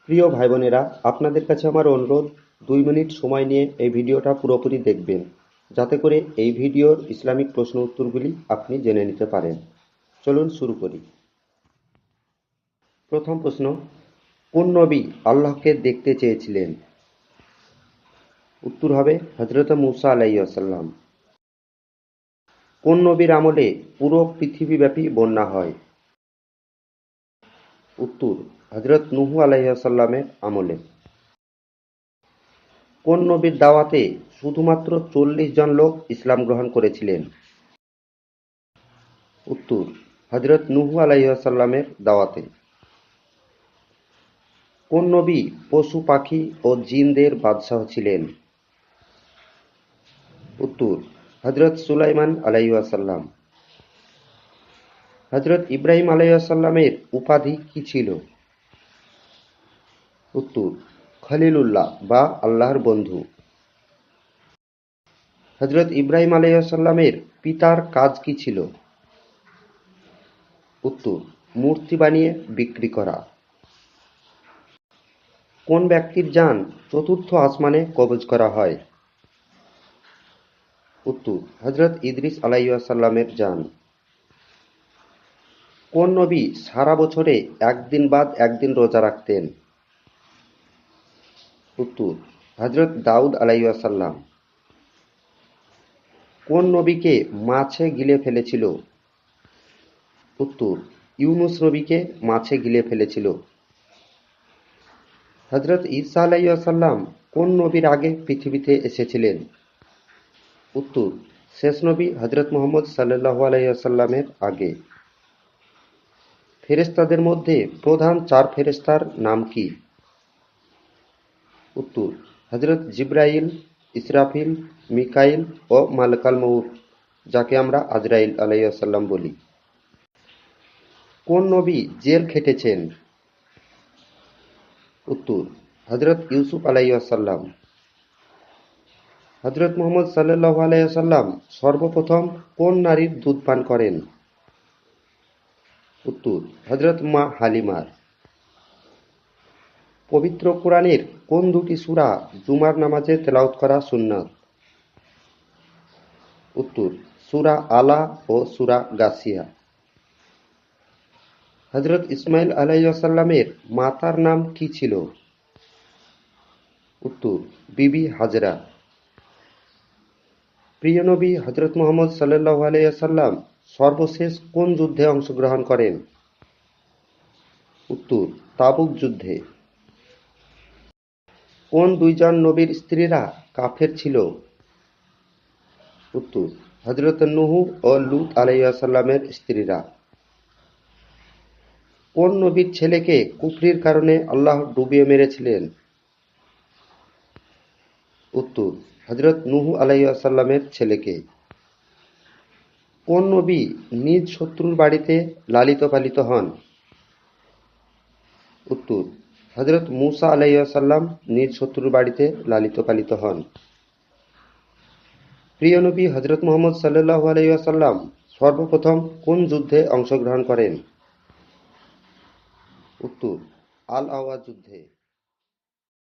প্রিয় ভাই বোনেরা, আপনাদের কাছে আমার অনুরোধ 2 মিনিট সময় নিয়ে এই ভিডিওটা পুরোপুরি দেখবেন, যাতে করে এই ভিডিওর ইসলামিক প্রশ্ন উত্তরগুলি আপনি জেনে নিতে পারেন। চলুন শুরু করি। প্রথম প্রশ্ন, কোন নবী আল্লাহকে দেখতে চেয়েছিলেন? উত্তর হবে হযরত মুসা আলাইহিসসালাম। কোন নবীর আমলে পুরো পৃথিবীব্যাপী বন্যা হয়? উত্তর হযরত নূহ আলাইহিসসালামের আমলে। কোন নবীর দাওয়াতে শুধুমাত্র 40 জন লোক ইসলাম গ্রহণ করেছিলেন? উত্তর হযরত নূহ আলাইহিসসালামের দাওয়াতে। কোন নবী পশু পাখি ও জিনদের বাদশাহ ছিলেন? উত্তর হযরত সুলাইমান আলাইহিসসালাম। হযরত ইব্রাহিম আলাইহিসসালামের উপাধি কি ছিল? উত্তর খলিলুল্লাহ বা আল্লাহর বন্ধু। হযরত ইব্রাহিম আলাইহিসসালামের পিতার কাজ কি ছিল? উত্তর মূর্তি বানিয়ে বিক্রি করা। কোন ব্যক্তির জান চতুর্থ আসমানে কবজ করা হয়? উত্তর হযরত ইদ্রিস আলাইহিসসালামের জান। কোন নবী সারা বছরে একদিন বাদ একদিন রোজা রাখতেন? উত্তর হযরত দাউদ আলাইহিসসালাম। কোন নবীকে মাছে গিলে ফেলেছিল? উত্তর ইউনুস নবীকে মাছে গিলে ফেলেছিল। হযরত ঈসা আলাইহিসসালাম কোন নবীর আগে পৃথিবীতে এসেছিলেন? উত্তর শেষ নবী হযরত মুহাম্মদ সাল্লাল্লাহু আলাইহি ওয়াসাল্লামের আগে। ফেরেশতাদের মধ্যে প্রধান 4 ফেরেশতার নাম কি? উত্তর হযরত জিবরাইল, ইসরাফিল, মিকাইল ও মালাকুল মউত, যাকে আমরা আজরাইল আলাইহিস সালাম বলি। কোন নবী জেল খেটেছেন? উত্তর হযরত ইউসুফ আলাইহিস সালাম। হযরত মুহাম্মদ সাল্লাল্লাহু আলাইহি ওয়াসাল্লাম সর্বপ্রথম কোন নারীর দুধ পান করেন? উত্তর হযরত মা হালিমার। পবিত্র কোরআনের কোন দুটি সূরা জুমার নামাজে তেলাওয়াত করা সুন্নাত? উত্তর সূরা আলা ও সূরা গাসিয়া। হযরত ইসমাঈল আলাইহিসসালামের মাতার নাম কি ছিল? উত্তর বিবি হাজরা। প্রিয় নবী হযরত মুহাম্মদ সাল্লাল্লাহু আলাইহি ওয়াসাল্লাম সর্বশেষ কোন যুদ্ধে অংশগ্রহণ করেন? উত্তর তাবুক যুদ্ধে। কোন দুইজন নবীর স্ত্রীরা কাফের ছিল? উত্তর হযরত নূহ ও লূত আলাইহিসসালামের স্ত্রীরা। কোন নবীর ছেলেকে কুফরির কারণে আল্লাহ ডুবিয়ে মেরেছিলেন? উত্তর হযরত নূহ আলাইহিসসালামের ছেলেকে। কোন নবী নিজ শত্রুর বাড়িতে লালিত পালিত হন? উত্তর হযরত মূসা আলাইহিসসালাম নিজ শত্রুর বাড়িতে লালিত পালিত হন। প্রিয় নবী হযরত মুহাম্মদ সাল্লাল্লাহু আলাইহি ওয়াসাল্লাম সর্বপ্রথম কোন যুদ্ধে অংশগ্রহণ করেন? উত্তর আল আওয়াজ যুদ্ধে।